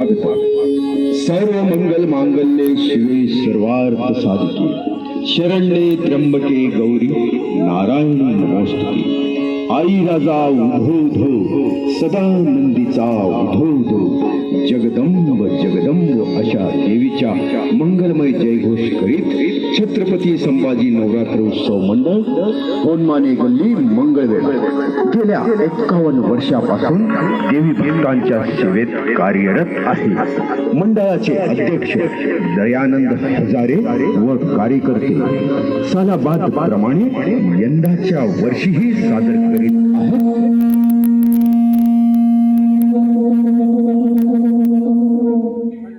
सर्व मंगल मांगल्ये शिवे सर्वार्थ साधिके शरण्ये त्र्यंबके गौरी नारायणी नमोस्तुते। आई राजा उधो उधो सदा नंदीचा उधो उधो जगदंब जगदंब अशा देवीच्या मंगलमय जयघोष करीत छत्रपती संभाजी नवरात्र उत्सव मंडळ होनमाने गल्ली मंगळवेढा गेल्या 51 वर्षापासून देवी भक्तांच्या सेवेत कार्यरत आहे। मंडळाचे अध्यक्ष दयानंद हजारे व कार्यकर्ते सालाबाद प्रमाणे यंदाच्या वर्षीही सादर करीत आहेत।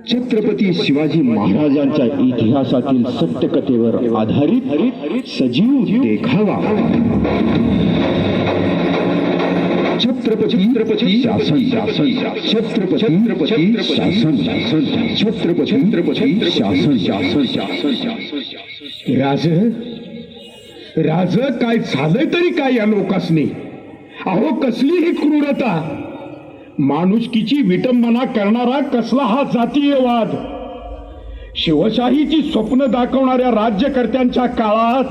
छत्रपती शिवाजी महाराजांच्या इतिहासातील सत्यकथेवर आधारित सजीव देखावा छत्रपती शासन छत्रपती शासन छत्रपती शासन। राज काय झालंय तरी काय या लोकांनी? अहो कसली ही क्रूरता, माणुसकीची विटंबना करणारा कसला हा जातीयवाद। शिवशाहीची स्वप्न दाखवणाऱ्या राज्यकर्त्यांच्या काळात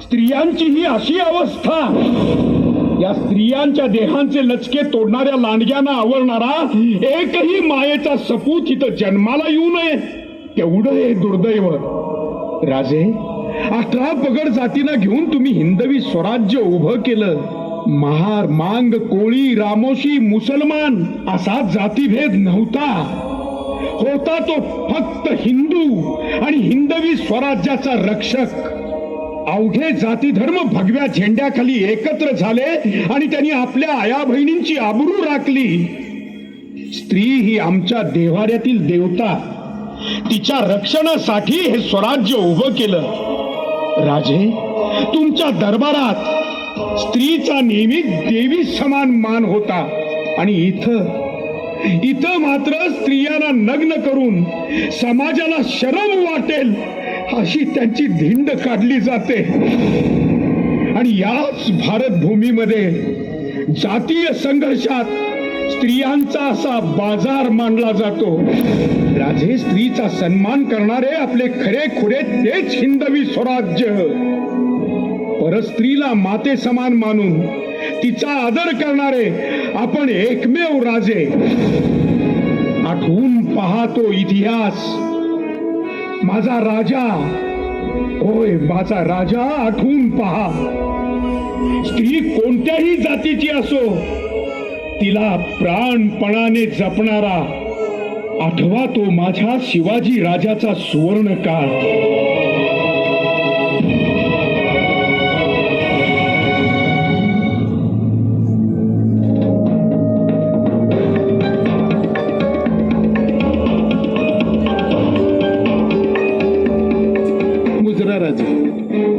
स्त्रियांची ही अशी अवस्था। या स्त्रियांच्या देहांचे लचके तोडणाऱ्या लांडग्यांना आवरणारा एकही मायेचा सपूत इथं जन्माला येऊ नये, तेवढं हे दुर्दैव। राजे, 18 पगड जातींना घेऊन तुम्ही हिंदवी स्वराज्य उभं केलं। महार, मांग, कोळी, रामोशी, मुसलमान असा जातीभेद नव्हता, होता तो फक्त हिंदू आणि हिंदवी स्वराज्याचा रक्षक। अवघे जाती धर्म भगव्या झेंड्याखाली एकत्र झाले आणि त्यांनी आपल्या आया बहिणींची आबरू राखली। स्त्री ही आमच्या देव्हाऱ्यातील देवता, तिच्या रक्षणासाठी हे स्वराज्य उभं केलं। राजे, तुमच्या दरबारात स्त्रीचा नेहमी देवी समान मान होता आणि इथं मात्र स्त्रियांना नग्न करून समाजाला शरम वाटेल अशी त्यांची धिंड काढली जाते। आणि याच भारत भूमीमध्ये जातीय संघर्षात स्त्रियांचा असा बाजार मांडला जातो। राजे, स्त्रीचा सन्मान करणारे आपले खरे खुरे तेच हिंदवी स्वराज्य। परस्त्रीला माते समान मानून तिचा आदर करणारे आपण एकमेव राजे। आठवून पाहतो इतिहास, माझा राजा, होय माझा राजा, आठवून पहा। स्त्री कोणत्याही जातीची असो, तिला प्राणपणाने जपणारा आठवा तो माझ्या शिवाजी राजाचा सुवर्ण काळ।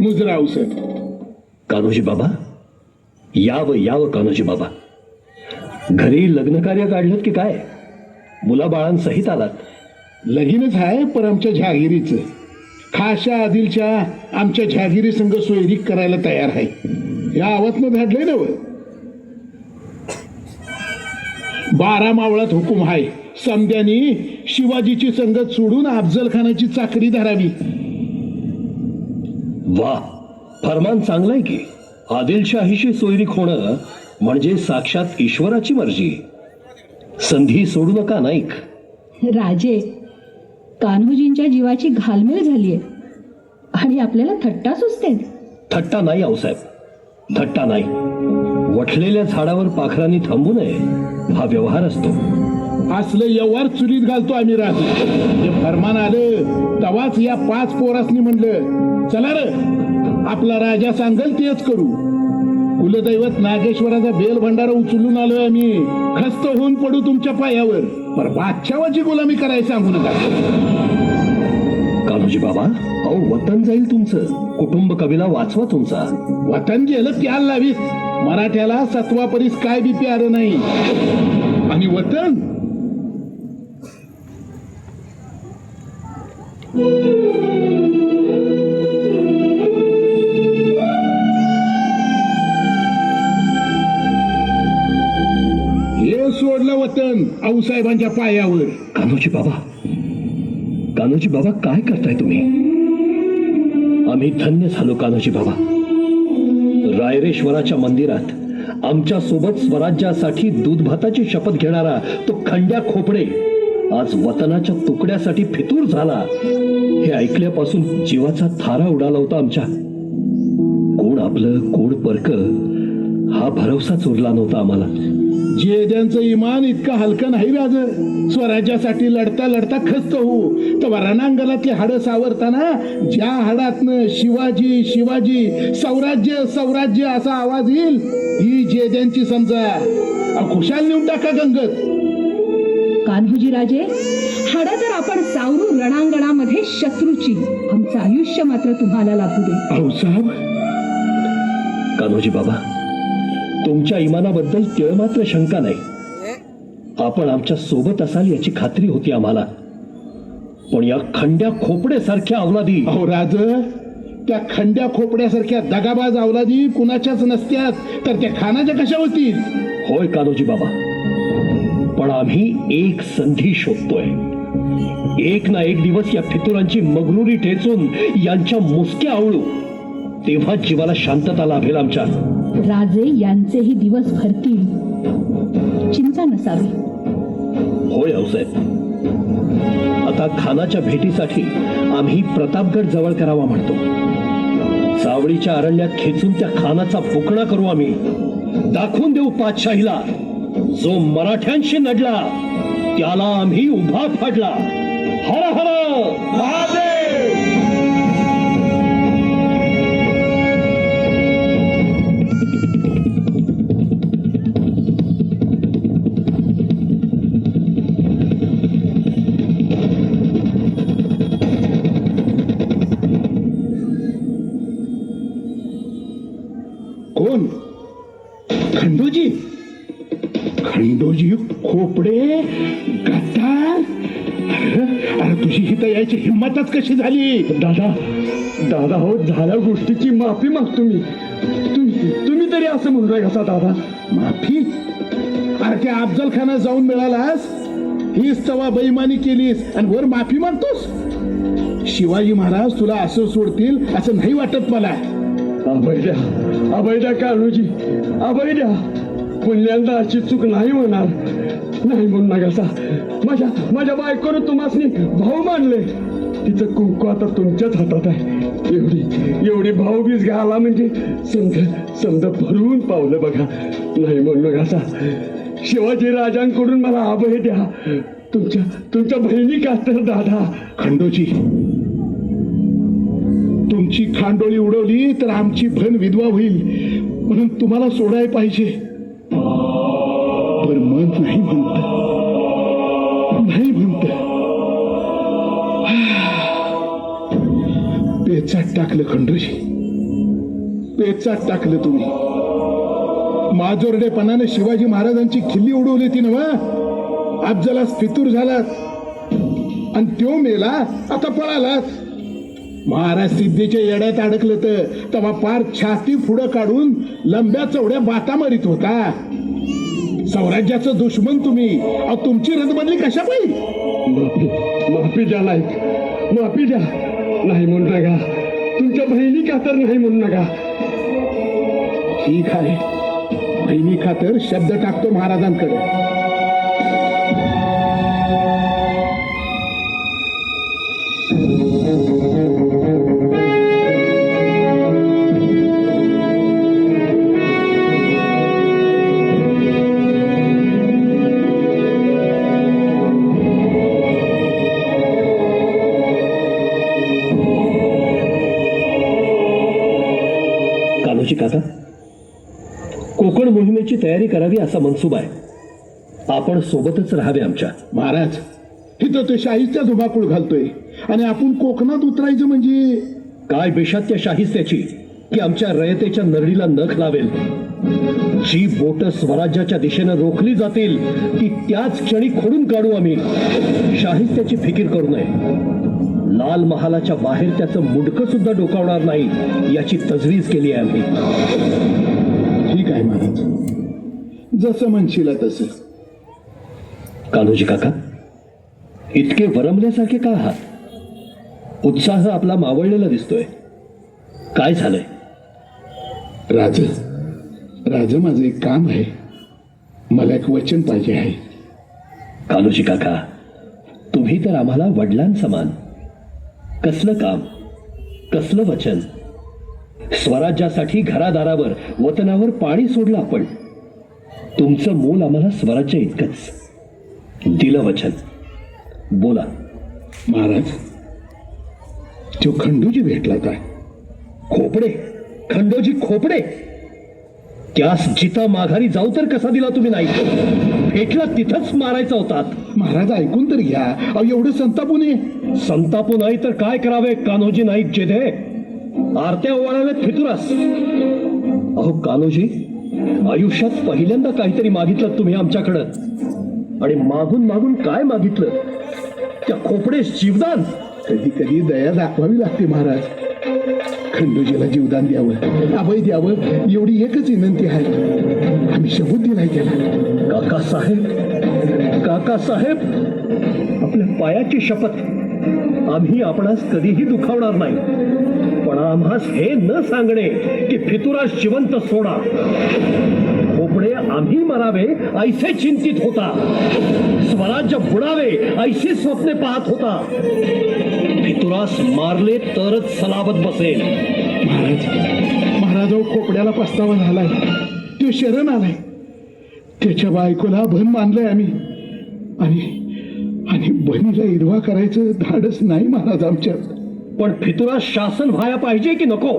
मुजरा औसर। कान्होजी बाबा, याव कान्होजी बाबा, घरी लग्न कार्य काढलं की काय? मुलाबाळांसहित आलात? लगीनच आहे, पण आमच्या जहागिरीचं। खाशा आदिलच्या आमच्या जहागिरी संघ सोयरी करायला तयार आहे। या आवातनं धाडलंय ना? 12 मावळात हुकूम आहे, समद्यानी शिवाजीची संगत सोडून अफजल खानाची चाकरी धरावी। वा, फरमान चांगलाय की। आदिलशाहीशी सोयरीक होणं म्हणजे साक्षात ईश्वराची मर्जी। संधी सोडू नका नाईक। राजे, कान्होजींच्या जीवाची घालमेल झालीये आणि आपल्याला थट्टा सुचते। थट्टा नाही आऊसाहेब, थट्टा नाही। वठलेल्या झाडावर पाखरांनी थांबू नये, हा व्यवहार असतो। असलं व्यवहार चुलीत घालतो आम्ही राजे। जे फरमान आलं तवाच या 5 पोरासनी म्हणलं, चला र, आपला राजा सांगल तेच करू। कुलदैवत नागेश्वराचा बेल भंडारा उचलून आलोय आम्ही। खस्त होऊन पडू तुमच्या पायावर, पर बादशावाची गुलामी करायला सांगू नका। कान्होजी बाबा, अहो वतन जाईल तुमचं, कुटुंब कबिला वाचवा तुमचा। वतन गेलं त्याला लावीत, मराठ्याला सत्वा परीस काय बी प्यार नाही। आणि वतन हे सोडलं वतन, आऊसाहेबांच्या पायावर. कान्होजी बाबा काय करताय तुम्ही? आम्ही धन्य झालो कान्होजी बाबा. रायरेश्वराच्या मंदिरात आमच्या सोबत स्वराज्यासाठी दूध भाताची शपथ घेणारा तो खंड्या खोपडे आज वतनाच्या तुकड्यासाठी फितूर झाला. हे ऐकल्यापासून जीवाचा थारा उडाला होता आमच्या. कोण आपलं कोण परक हा भरवसाच उरला नव्हता आम्हाला. जेद्यांचं इमान इतकं हलकं नाही राज. स्वराज्यासाठी लढता लढता खस्त होऊ तेव्हा रणांगणातले हाडं सावरताना ज्या हाडातनं शिवाजी शिवाजी सौराज्य सौराज्य असा आवाज येईल ही जेद्यांची समजा. खुशाल नेऊन टाका गंगत. कान्होजी राजे, हाडं तर आपण सावरू रणांगणामध्ये शत्रूची. आमचं आयुष्य मात्र तुम्हाला लाभू दे. आऊसाहेब, कान्होजी बाबा, तुमच्या इमानाबद्दल तिळ मात्र शंका नाही. आपण आमच्या सोबत असाल याची खात्री होती आम्हाला. पण या खंड्या खोपड्यासारख्या अवलादी. अहो राज, त्या खंड्या खोपड्यासारख्या दगाबाज अवलादी कुणाच्याच नसत्यात तर त्या खानाच्या कशा होतील? होय कान्होजी बाबा, पण आम्ही एक संधी शोधतोय. एक ना एक दिवस या फितुरांची मगरुरी ठेचून यांच्या मुसक्या आवळू. तेव्हा जीवाला शांतता लाभेल आमच्या. राजे यांचेही दिवस भरतील, चिंता नसावी. होय आऊसाहेब, आता खानाच्या भेटीसाठी आम्ही प्रतापगड जवळ करावा म्हणतो. सावळीच्या अरण्यात खेचून त्या खानाचा पुकणा करू आम्ही. दाखवून देऊ पातशाहीला, जो मराठ्यांशी नडला त्याला आम्ही उभा फाडला. हर हर महादेव. कोण? खंडोजी? खंडोजी खोपडे गद्दार? अरे तुझी हिथं यायची हिंमतच कशी झाली? दादा हो, झाल्या गोष्टीची माफी मागतो मी. तुम्ही तरी असं म्हणताय कसा दादा? माफी? अरे त्या अफजल खाना जाऊन मिळालास, हीच तवा बेईमानी केलीस आणि वर माफी मागतोस? शिवाजी महाराज तुला असं सोडतील असं नाही वाटत मला. अभय द्या कान्होजी, अभय द्या. पुण्याला अशी चूक नाही होणार. नाही म्हणू नका सा. माझ्या बायकोनं तुम्हासनी भाऊ मानले. तिचं कुंकू आता तुमच्याच हातात आहे. एवढी भाऊबीज घाला म्हणजे समज भरून पावलं बघा. नाही म्हणू नका सा. शिवाजी राजांकडून मला अभय द्या. तुमच्या बहिणी का तर दादा. खंडोजी, तुमची खांडोळी उडवली तर आमची भन विधवा होईल म्हणून तुम्हाला सोडाय पाहिजे. पण मन नाही म्हणत. पेचात टाकलं खंडोजी, पेचात टाकलं तुम्ही. माजोरडेपणाने शिवाजी महाराजांची खिल्ली उडवली ती नवा. अफजलास फितूर झालात आणि त्यो मेला, आता पळालात. महाराज सिद्धीच्या येड्यात अडकलं तर तेव्हा पार छाती पुढं काढून लंब्या चौड्या बाता मारित होता. स्वराज्याचं दुश्मन तुम्ही. तुमची रदबदली कशा पाहिजे? माफी द्या नाईक, माफी द्या. नाही म्हणू नका. तुमच्या बहिणी का तर नाही म्हणू नका. ठीक आहे, बहिणी खातर शब्द टाकतो महाराजांकडे. काका, कोकण मोहिमेची तयारी करावी असा मनसूबा आहे. आपण सोबतच राहावे आमच्या. महाराज, इथं तो शाहीच्या धुमाकूळ घालतोय आणि आपण कोकणात उतरायचं म्हणजे काय बेशात्य शाहिस्त्याची की आमच्या रयतेच्या नरडीला नख लावेल. जी बोट स्वराज्याच्या दिशेनं रोखली जातील ती त्याच क्षणी खोडून काढू आम्ही. शाहिस्त्याची फिकीर करू नये. लाल महालाच्या बाहेर त्याचं मुंडकं सुद्धा डोकावणार नाही याची तजवीज केली आहे आम्ही. ठीक आहे महाराज, जसं म्हणशील तसं. कान्होजी काका, इतके वरमल्यासारखे का आहात? उत्साह आपला मावळलेला दिसतोय. काय झालंय? राज माझं एक काम आहे. मला एक वचन पाहिजे आहे. कान्होजी काका, तुम्ही तर आम्हाला वडिलांसमान. कसलं काम, कसलं वचन? स्वराज्यासाठी घरादारावर, वतनावर पाणी सोडलं आपण. तुमचं मूल आम्हाला स्वराज्य इतकंच. दिलं वचन, बोला. महाराज, तो खंडूजी भेटला काय? खोपडे? खंडोजी खोपडे? त्यास जिता माघारी जाऊ तर कसा दिला तुम्ही? नाही भेटला तिथंच मारायचा होता. महाराज ऐकून तर घ्या. अहो, एवढं संतापू नये. संतापू नाही तर काय करावे कान्होजी नाईक जेधे? आरत्या ओवाळाव्यात फितुरास. अहो कान्होजी, आयुष्यात पहिल्यांदा काहीतरी मागितलं तुम्ही आमच्याकडं, आणि मागून मागून काय मागितलं? त्या खोपडेस जीवदान. कधी कधी दया दाखवावी लागते महाराज. खंडूजीला जीवदान द्यावं, अभय द्यावं, एवढी एकच विनंती आहे. आम्ही शबूत दिलाय त्याला. काकासाहेब, आपल्या पायाची शपथ, आम्ही आपणास कधीही दुखावणार नाही. पण आम्हास हे न सांगणे की फितुरास जिवंत सोडा. खोपडे आम्ही मरावे ऐसे चिंतित होता. स्वराज्य बुडावे ऐशी स्वप्ने पाहत होता. फितुरास मारले तरच सलाबत बसेल. महाराज, खोपड्याला पस्तावा झालाय. तो शरण आलाय. त्याच्या बायकोला भन मानलंय आम्ही. आणि बहिणीला इरवा करायचं धाडस नाही महाराज आमच्यात. पण फितुरास शासन व्हाया पाहिजे की नको?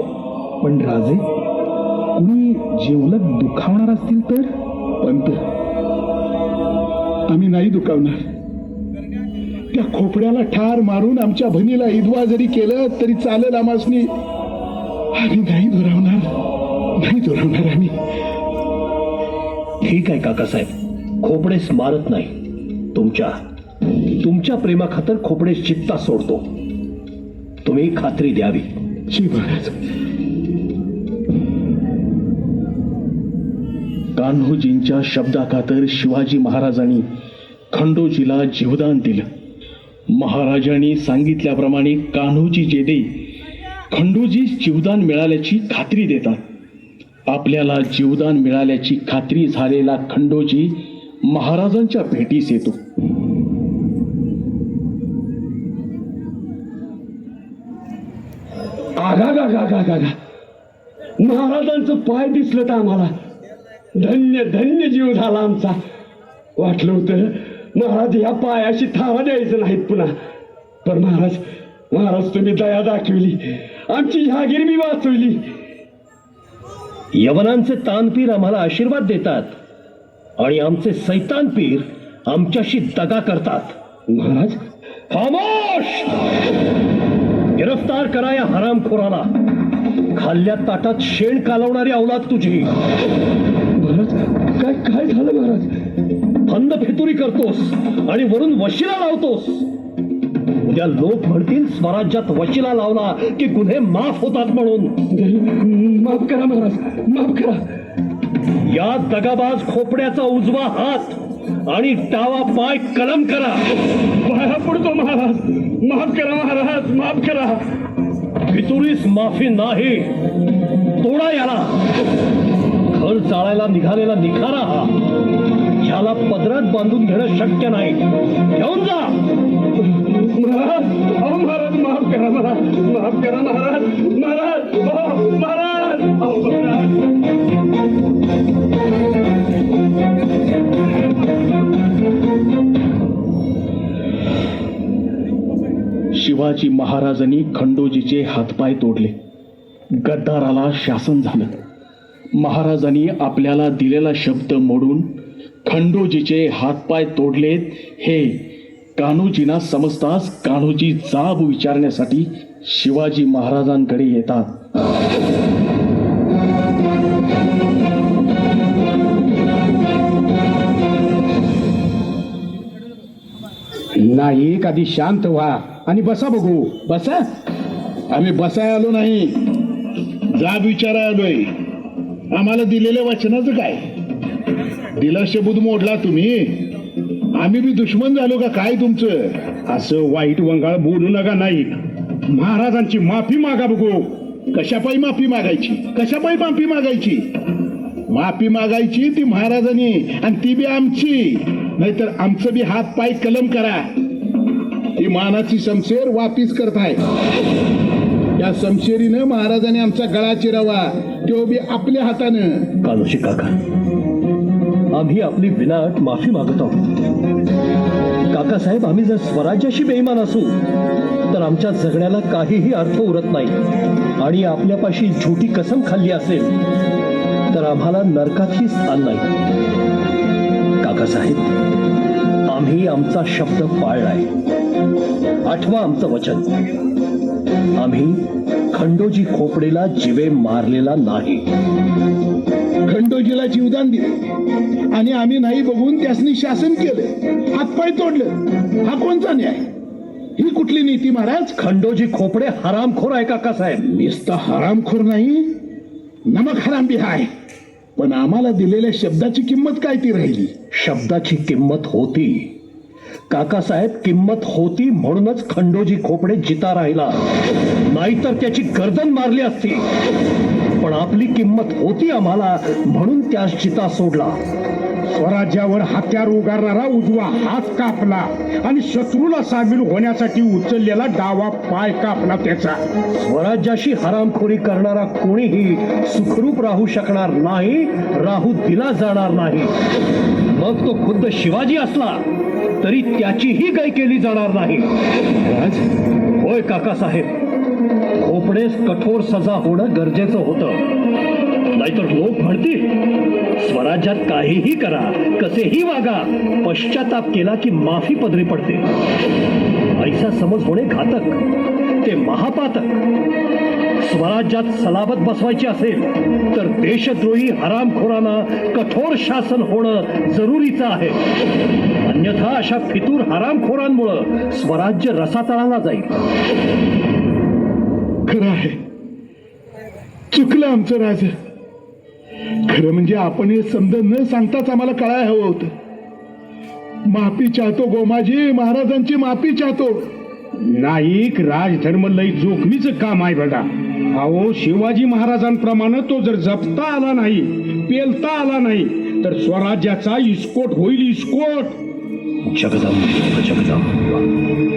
पण राजे, कुणी जीवलग दुखावणार असतील तर? पंत, आम्ही नाही दुखावणार. त्या खोपड्याला ठार मारून आमच्या बहिणीला इदवा जरी केलं तरी चालेल आम्हासनी. आम्ही नाही दुरावणार आम्ही. ठीक आहे काकासाहेब, खोपडेस मारत नाही. तुमच्या प्रेमाखातर खोपडेस चित्ता सोडतो. तुम्ही खात्री द्यावी. जी महाराज. कान्होजींच्या शब्दाखातर शिवाजी महाराजांनी खंडोजीला जीवदान दिलं. महाराजांनी सांगितल्याप्रमाणे कान्होजी जेदे खंडोजीस जीवदान मिळाल्याची खात्री देतात. आपल्याला जीवदान मिळाल्याची खात्री झालेला खंडोजी महाराजांच्या भेटीस येतो. महाराजांचं पाय दिसलं तर आम्हाला धन्य धन्य जीव झाला आमचा. वाटलं होतं महाराज या पायाशी थावा द्यायचं नाहीत पुन्हा. पण महाराज तुम्ही दया दाखवली, आमची जहागीर मी वाचवली. यवनांचे तानपीर आम्हाला आशीर्वाद देतात आणि आमचे सैतानपीर आमच्याशी दगा करतात. महाराज, खामोश! गिरफ्तार करा या हरामखोराला. खाल्ल्या ताटात शेण कालवणारी अवलाद तुझी. महाराज, काय झालं महाराज? फंद फितुरी करतोस आणि वरून वशिला लावतोस. उद्या लोक म्हणतील स्वराज्यात वशिला लावला की गुन्हे माफ होतात म्हणून. माफ करा महाराज, माफ करा. या दगाबाज खोपड्याचा उजवा हात आणि डावा पाय कलम करा. पाया पडतो महाराज, माफ करा महाराज, माफ करा. फितुरीस माफी नाही. तोडा याला. घर जाळायला निघालेला निखारा हा. ह्याला पदरात बांधून घेणं शक्य नाही. घेऊन जा. महाराज, अहो महाराज, माफ करा महाराज, माफ करा महाराज, महाराज, अहो महाराज, अहो महाराज. शिवाजी महाराजांनी खंडोजीचे हातपाय तोडले. गद्दाराला शासन झालं. महाराजांनी आपल्याला दिलेला शब्द मोडून खंडोजीचे हातपाय तोडलेत हे कान्होजींना समजताच कान्होजी जाब विचारण्यासाठी शिवाजी महाराजांकडे येतात. नाईक, आधी शांत व्हा आणि बसा बघू. बसा. आम्ही बसाय आलो नाही, जाब विचाराय आलोय. आम्हाला दिलेल्या वचनाचं काय? दिला शब्द मोडला तुम्ही. आम्ही बी दुश्मन झालो का काय तुमचं? असं वाईट वंगाळ बोलू नका नाही. महाराजांची माफी मागा बघू. कशापायी माफी मागायची? कशापायी माफी मागायची? माफी मागायची ती महाराजांनी, आणि ती बी आमची. नाहीतर आमचं बी हात पाय कलम करा. ही मानाची शमशेर वापिस करताय. या शमशेरीनं महाराजांनी आमचा गळा चिरावा, तो बी आपल्या हातानं. कानोशी काका, आम्ही आपली विनाट माफी मागत आहोत. काकासाहेब, आम्ही जर स्वराज्याशी बेईमान असू तर आमच्या जगण्याला काहीही अर्थ उरत नाही, आणि आपल्यापाशी झुटी कसम खाल्ली असेल तर आम्हाला नरकातही स्थान नाही. काकासाहेब, आम्ही आमचा शब्द पाळलाय. आठवा आमचं वचन. आम्ही खंडोजी खोपडेला जिवे मारलेला नाही. खंडोजीला जीवदान दिले आणि आम्ही नाही बघून त्यासनी शासन केलं, हातपाय तोडलं. हा कोणचा न्याय? ही कुठली नीती महाराज? खंडोजी खोपडे हरामखोर आहे काकासाहेब. नुसता हरामखोर नाही, नमक हराम बी आहे. पण आम्हाला दिलेल्या शब्दाची किंमत काय ती राहिली? शब्दाची किंमत होती काकासाहेब, किंमत होती म्हणूनच खंडोजी खोपडे जिता राहिला, नाहीतर त्याची गर्दन मारली असती. पण आपली किंमत होती आम्हाला म्हणून त्यास जिता सोडला. स्वराज्यावर हत्यार उगारणारा उजवा हात कापला आणि शत्रूला सामील होण्यासाठी उचललेला डावा पाय कापला त्याचा. स्वराज्याशी हरामखोरी करणारा कोणीही सुखरूप राहू शकणार नाही, राहू दिला जाणार नाही. मग तो खुद्द शिवाजी असला तरी त्याचीही गाय केली जाणार नाही. होय काकासाहेब, खोपडेस कठोर सजा होणं गरजेचं होतं. नाहीतर लोक म्हणतील स्वराज्यात काहीही करा, कसेही वागा, पश्चाताप केला की माफी पदरी पडते. ऐसा समज होणे घातक, ते महापातक. स्वराज्यात सलाबत बसवायची असेल तर देशद्रोही हरामखोरांना कठोर शासन होणं जरुरीचं आहे. अन्यथा अशा फितूर हरामखोरांमुळं स्वराज्य रसातळाला जाईल. खरं आहे, चुकलं आमचं राज. खरं म्हणजे आपण हे समज न सांगताच आम्हाला कळाय हवं होतं. माफी चाहतो गोमाजी, महाराजांची माफी चाहतो. नाईक, राजधर्म लई जोखमीचं काम आहे बघा. अहो, शिवाजी महाराजांप्रमाणे तो जर जपता आला नाही, पेलता आला नाही तर स्वराज्याचा इस्कोट होईल, इस्कोट. जगदंब जगदंब.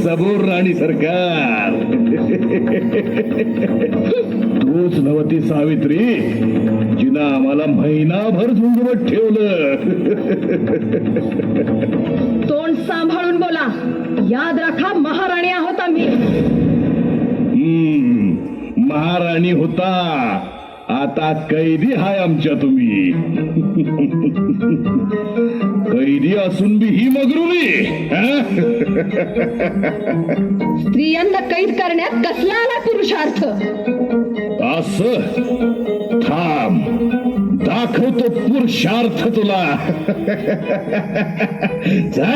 सबूर राणी सरकार. तूच नवती सावित्री जिनं आम्हाला महिनाभर झुंजवत ठेवलं. तोंड सांभाळून बोला. याद राखा, महाराणी आहोत आम्ही. महाराणी होता, आता कैदी हाय आमच्या तुम्ही. कैदी असून बी ही मगरुरी. स्त्रियांना कैद करण्यात कसला आला पुरुषार्थ? असं थांब, दाखवतो पुरुषार्थ तुला. जा.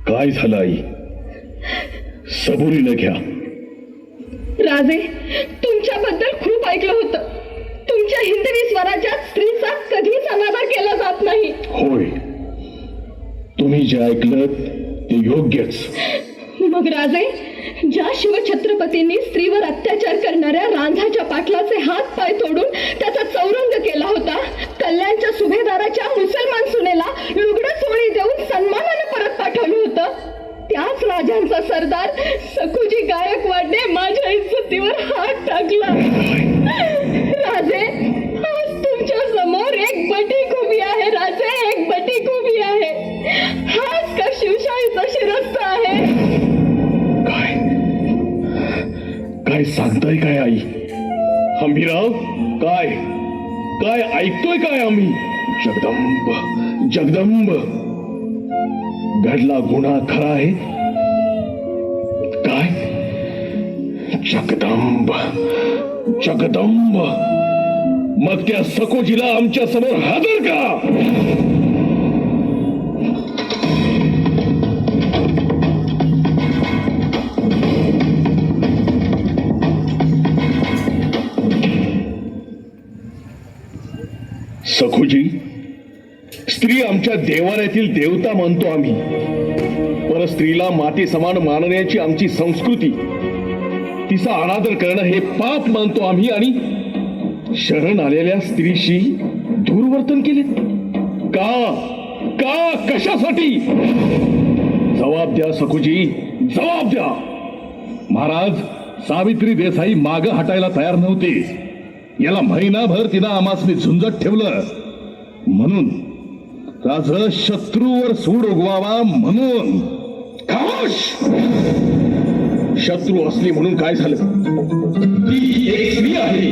काय झालं आई? सबुरीनं घ्या. राजे, तुमच्याबद्दल खूप ऐकलं होतं. तुमच्या हिंदवी स्वराज्यात स्त्रीचा कधीच अनादर केला जात नाही. होय, तुम्ही जे ऐकलं ते योग्यच. मग राजे, ज्या शिवछत्रपतींनी स्त्रीवर अत्याचार करणाऱ्या रांझाच्या पाटलाचे हात पाय तोडून त्याचा चौरंग केला होता, कल्याणच्या सुभेदाराच्या मुसलमान सुनेला लुगडं सोळी देऊन सन्मानाने परत पाठवलं होतं, त्याच राजांचा सरदार सखुजी गायकवाडने माझ्या इज्जतीवर हात टाकला. राजे, आज तुमच्या समोर एक बटीक उभी आहे. राजे, एक बटीक उभी आहे. हाच का शिवशाहीचा शिरस्ता आहे? काय काय सांगताय काय आई? हंबीराव, काय काय ऐकतोय काय आम्ही? जगदंब, जगदंब, घडला गुन्हा खरा आहे काय? जगदंब, जगदंब, मग त्या सकोजीला आमच्या समोर हजर करा. सखोजी, स्त्री आमच्या देवाऱ्यातील देवता मानतो आम्ही, पर स्त्रीला माते समान मानण्याची आमची संस्कृती, तिचा अनादर करणं हे पाप मानतो आम्ही आणि शरण आलेल्या स्त्रीशी दुर्वर्तन केले. का का कशासाठी? जबाब द्या सखोजी, जबाब द्या. महाराज, सावित्री देसाई माग हटायला तयार नव्हती. याला महिनाभर तिनं आमासनी झुंजत ठेवलं. म्हणून राज शत्रूवर सूड उगवावा म्हणून. खामोश! शत्रू असली म्हणून काय झालं? ती एक स्त्री आहे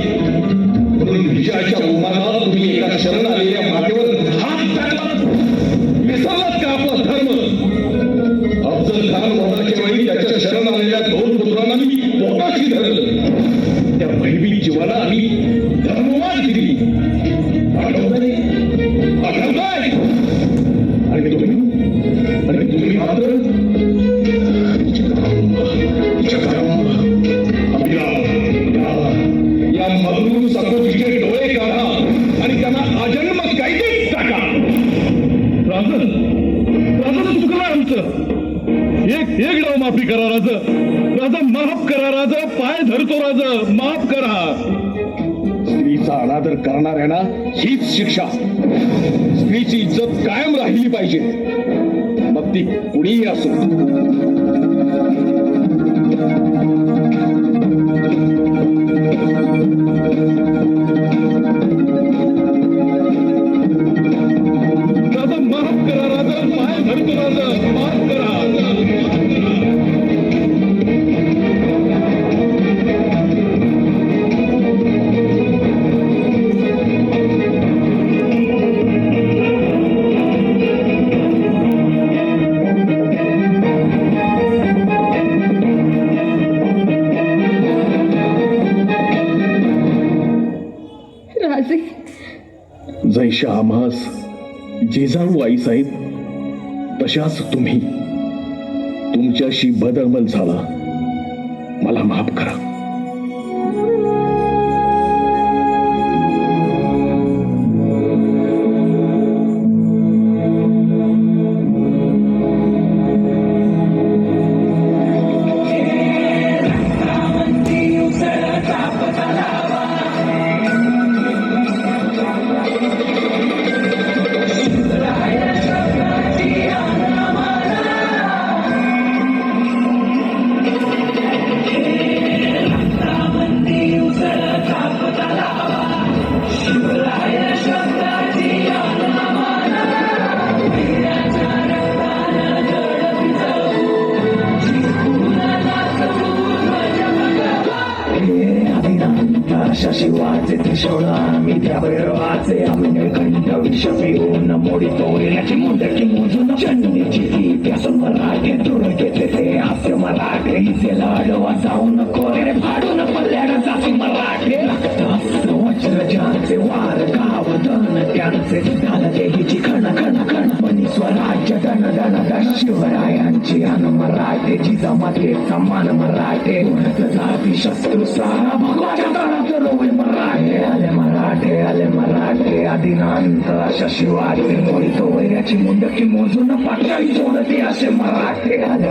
म्हणून विजयाच्या उमानात तुम्ही एका शरण आलेल्या मातेवर हात टाकला. विसरलात का आपला धर्म? अफजल खान वधाच्या वेळी त्याच्या शरण आलेल्या 2 पुत्रांना मी पोटाशी धरलं. त्या भयभीत जीवाला आम्ही धर्मवाद दिली. आठवतंय? आठवतंय? आणि तुम्ही मात्र या मधून सकोजीचे डोळे काढा आणि त्यांना अजन्म कैदेत टाका. राज चुकलं आमचं. एक डाव माफी करा राज. राजा माफ करा राज, पाय धरतो राज, माफ करा. स्त्रीचा अनादर करणाऱ्यांना हीच शिक्षा. स्त्रीची इज्जत कायम राहिली पाहिजे, मग ती कुणीही असो. राजा माफ करा राज, पाय धरतो राज, माफ करा. राजे, जैशा आम्हास जिजाऊ आई साहेब, तशाच तुम्ही. तुमच्याशी बदअमल झाला, मला माफ करा. शिवाचे त्रिशूळ आम्ही त्या भैरवाचे आम्ही निळकंठ विष पिऊन मोडी तोडण्याची मुंडकी मोजून चंडीची ती त्यासून मराठे दूर घेतले ते हास्य मराठे हिचे लाडवा जाऊन कोरे फाडून पल्ल्यानं जाती मराठे रक्त वज्रजांचे वार गाव धन त्यांचे झालं देहीची खण खण खण मनी स्वराज्य धन धन धन शिवरायांची अन मराठेची जमाते समान मराठे जाती शस्त्र सारा भगवाच्या काळात रोवे मराठे आले मराठे आदिनांत अशा शिवाजी मोडतो वैऱ्याची मुंडकी मोजून पाठ्याही सोडते असे मराठे आले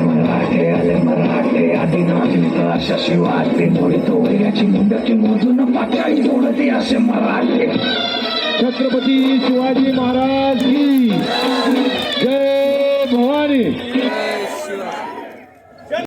मराठे आदिनांत अशा शिवाजी मोडतो वैऱ्याची मुंडकी मोजून पाठ्याही सोडते असे मराठे. छत्रपती शिवाजी महाराज की जय भवानी.